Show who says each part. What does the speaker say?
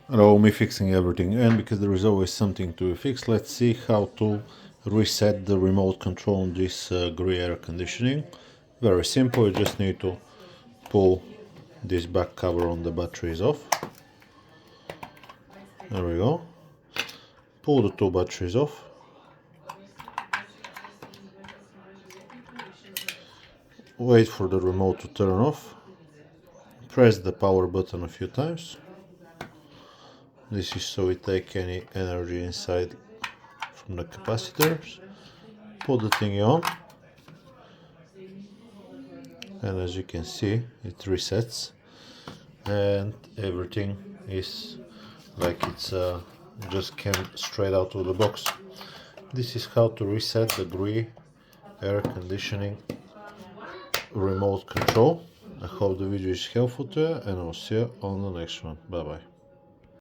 Speaker 1: allow me fixing everything, and because there is always something to fix, let's see how to reset the remote control on this Gree air conditioning. Very simple, you just need to pull this back cover on the batteries off. There we go. Pull the two batteries off. Wait for the remote to turn off. Press the power button a few times. This is so we take any energy inside from the capacitors. Put the thingy on, and as you can see, it resets, and everything is like it's just came straight out of the box. This is how to reset the Gree air conditioning remote control. I hope the video is helpful to you, and I'll see you on the next one. Bye bye.